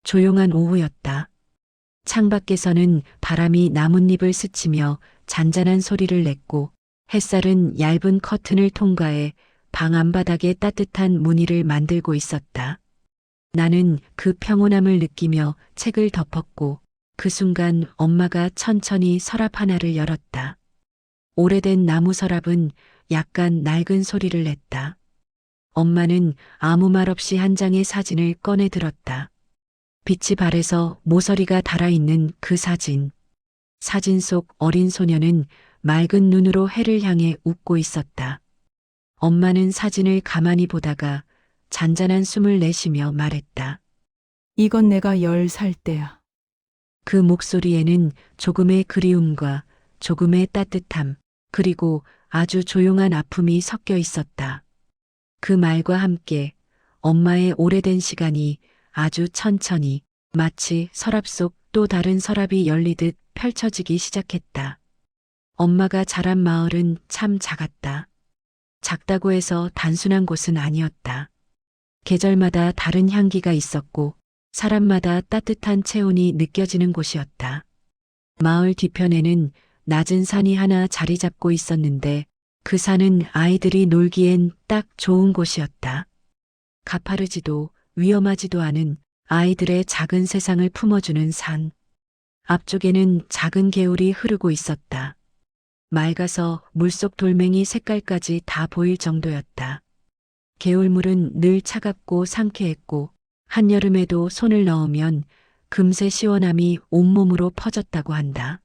조용한 오후였다. 창밖에서는 바람이 나뭇잎을 스치며 잔잔한 소리를 냈고 햇살은 얇은 커튼을 통과해 방 안바닥에 따뜻한 무늬를 만들고 있었다. 나는 그 평온함을 느끼며 책을 덮었고 그 순간 엄마가 천천히 서랍 하나를 열었다. 오래된 나무 서랍은 약간 낡은 소리를 냈다. 엄마는 아무 말 없이 한 장의 사진을 꺼내 들었다. 빛이 발해서 모서리가 달아있는 그 사진. 사진 속 어린 소녀는 맑은 눈으로 해를 향해 웃고 있었다. 엄마는 사진을 가만히 보다가 잔잔한 숨을 내쉬며 말했다. 이건 내가 10살 때야. 그 목소리에는 조금의 그리움과 조금의 따뜻함, 그리고 아주 조용한 아픔이 섞여 있었다. 그 말과 함께 엄마의 오래된 시간이 아주 천천히 마치 서랍 속 또 다른 서랍이 열리듯 펼쳐지기 시작했다. 엄마가 자란 마을은 참 작았다. 작다고 해서 단순한 곳은 아니었다. 계절마다 다른 향기가 있었고 사람마다 따뜻한 체온이 느껴지는 곳이었다. 마을 뒤편에는 낮은 산이 하나 자리 잡고 있었는데 그 산은 아이들이 놀기엔 딱 좋은 곳이었다. 가파르지도 위험하지도 않은 아이들의 작은 세상을 품어주는 산. 앞쪽에는 작은 개울이 흐르고 있었다. 맑아서 물속 돌멩이 색깔까지 다 보일 정도였다. 개울물은 늘 차갑고 상쾌했고 한여름에도 손을 넣으면 금세 시원함이 온몸으로 퍼졌다고 한다.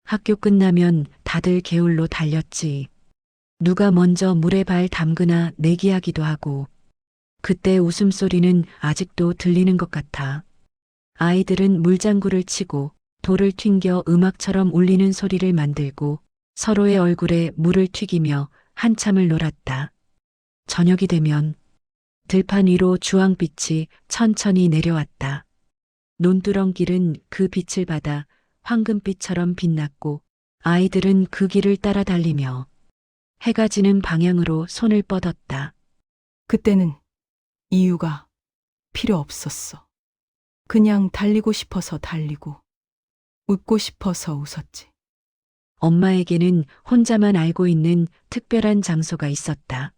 학교 끝나면 다들 개울로 달렸지. 누가 먼저 물에 발 담그나 내기하기도 하고 그때 웃음소리는 아직도 들리는 것 같아. 아이들은 물장구를 치고 돌을 튕겨 음악처럼 울리는 소리를 만들고 서로의 얼굴에 물을 튀기며 한참을 놀았다. 저녁이 되면 들판 위로 주황빛이 천천히 내려왔다. 논두렁길은 그 빛을 받아 황금빛처럼 빛났고 아이들은 그 길을 따라 달리며 해가 지는 방향으로 손을 뻗었다. 그때는 이유가 필요 없었어. 그냥 달리고 싶어서 달리고, 웃고 싶어서 웃었지. 엄마에게는 혼자만 알고 있는 특별한 장소가 있었다.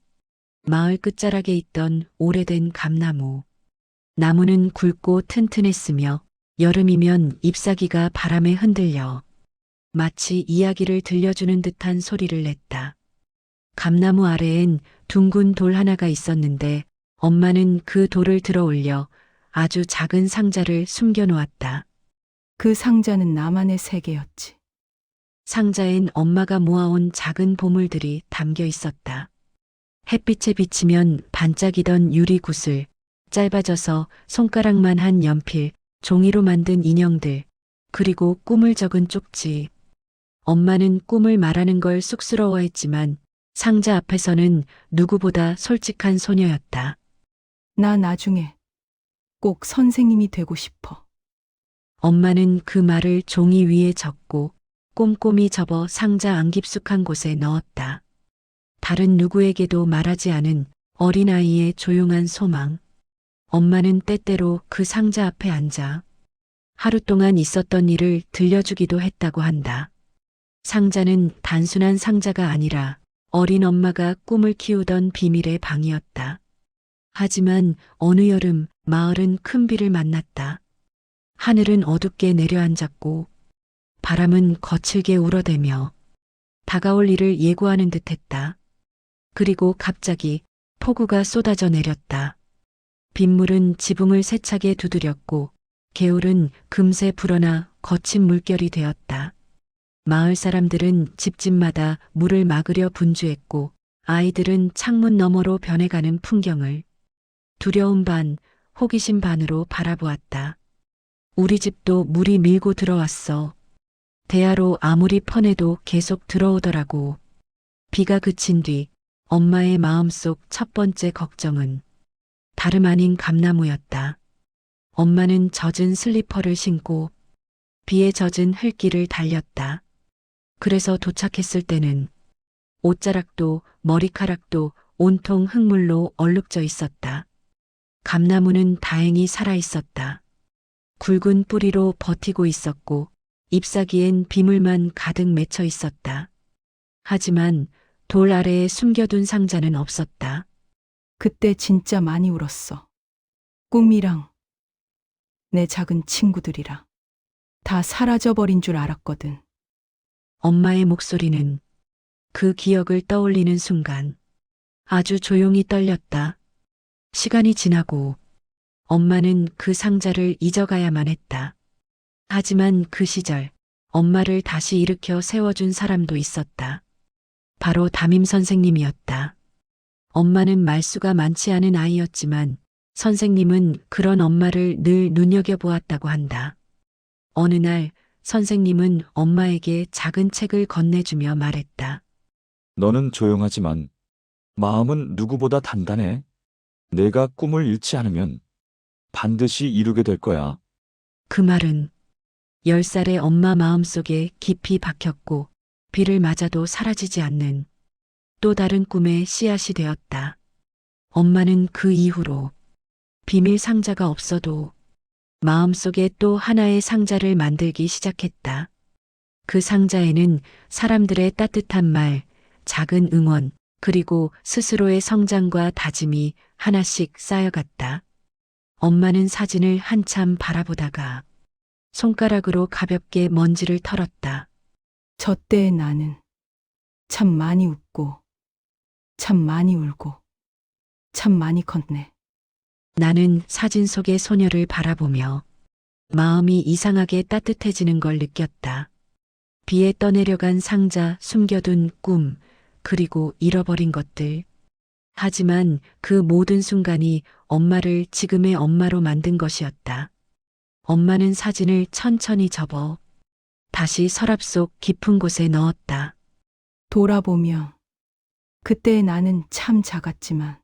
마을 끝자락에 있던 오래된 감나무. 나무는 굵고 튼튼했으며 여름이면 잎사귀가 바람에 흔들려 마치 이야기를 들려주는 듯한 소리를 냈다. 감나무 아래엔 둥근 돌 하나가 있었는데 엄마는 그 돌을 들어 올려 아주 작은 상자를 숨겨 놓았다. 그 상자는 나만의 세계였지. 상자엔 엄마가 모아온 작은 보물들이 담겨 있었다. 햇빛에 비치면 반짝이던 유리 구슬, 짧아져서 손가락만 한 연필, 종이로 만든 인형들, 그리고 꿈을 적은 쪽지. 엄마는 꿈을 말하는 걸 쑥스러워했지만 상자 앞에서는 누구보다 솔직한 소녀였다. 나 나중에 꼭 선생님이 되고 싶어. 엄마는 그 말을 종이 위에 적고 꼼꼼히 접어 상자 안 깊숙한 곳에 넣었다. 다른 누구에게도 말하지 않은 어린아이의 조용한 소망. 엄마는 때때로 그 상자 앞에 앉아 하루 동안 있었던 일을 들려주기도 했다고 한다. 상자는 단순한 상자가 아니라 어린 엄마가 꿈을 키우던 비밀의 방이었다. 하지만 어느 여름 마을은 큰 비를 만났다. 하늘은 어둡게 내려앉았고 바람은 거칠게 울어대며 다가올 일을 예고하는 듯했다. 그리고 갑자기 폭우가 쏟아져 내렸다. 빗물은 지붕을 세차게 두드렸고 개울은 금세 불어나 거친 물결이 되었다. 마을 사람들은 집집마다 물을 막으려 분주했고 아이들은 창문 너머로 변해가는 풍경을 두려움 반, 호기심 반으로 바라보았다. 우리 집도 물이 밀고 들어왔어. 대야로 아무리 퍼내도 계속 들어오더라고. 비가 그친 뒤 엄마의 마음속 첫 번째 걱정은 다름 아닌 감나무였다. 엄마는 젖은 슬리퍼를 신고 비에 젖은 흙길을 달렸다. 그래서 도착했을 때는 옷자락도 머리카락도 온통 흙물로 얼룩져 있었다. 감나무는 다행히 살아 있었다. 굵은 뿌리로 버티고 있었고 잎사귀엔 비물만 가득 맺혀 있었다. 하지만 돌 아래에 숨겨둔 상자는 없었다. 그때 진짜 많이 울었어. 꿈이랑 내 작은 친구들이랑 다 사라져버린 줄 알았거든. 엄마의 목소리는 그 기억을 떠올리는 순간 아주 조용히 떨렸다. 시간이 지나고 엄마는 그 상자를 잊어가야만 했다. 하지만 그 시절 엄마를 다시 일으켜 세워준 사람도 있었다. 바로 담임 선생님이었다. 엄마는 말수가 많지 않은 아이였지만 선생님은 그런 엄마를 늘 눈여겨보았다고 한다. 어느 날 선생님은 엄마에게 작은 책을 건네주며 말했다. 너는 조용하지만 마음은 누구보다 단단해. 내가 꿈을 잃지 않으면 반드시 이루게 될 거야. 그 말은 10살의 엄마 마음속에 깊이 박혔고 비를 맞아도 사라지지 않는 또 다른 꿈의 씨앗이 되었다. 엄마는 그 이후로 비밀 상자가 없어도 마음속에 또 하나의 상자를 만들기 시작했다. 그 상자에는 사람들의 따뜻한 말, 작은 응원, 그리고 스스로의 성장과 다짐이 하나씩 쌓여갔다. 엄마는 사진을 한참 바라보다가 손가락으로 가볍게 먼지를 털었다. 저 때의 나는 참 많이 웃고, 참 많이 울고, 참 많이 컸네. 나는 사진 속의 소녀를 바라보며 마음이 이상하게 따뜻해지는 걸 느꼈다. 비에 떠내려간 상자, 숨겨둔 꿈, 그리고 잃어버린 것들. 하지만 그 모든 순간이 엄마를 지금의 엄마로 만든 것이었다. 엄마는 사진을 천천히 접어 다시 서랍 속 깊은 곳에 넣었다. 돌아보면 그때의 나는 참 작았지만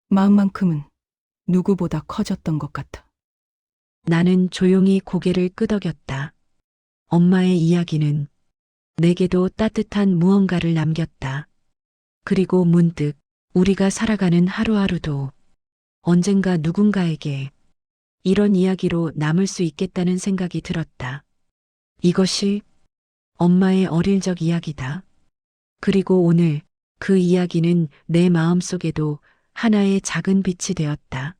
마음만큼은 누구보다 커졌던 것 같아. 나는 조용히 고개를 끄덕였다. 엄마의 이야기는 내게도 따뜻한 무언가를 남겼다. 그리고 문득 우리가 살아가는 하루하루도 언젠가 누군가에게 이런 이야기로 남을 수 있겠다는 생각이 들었다. 이것이 엄마의 어릴 적 이야기다. 그리고 오늘 그 이야기는 내 마음속에도 하나의 작은 빛이 되었다.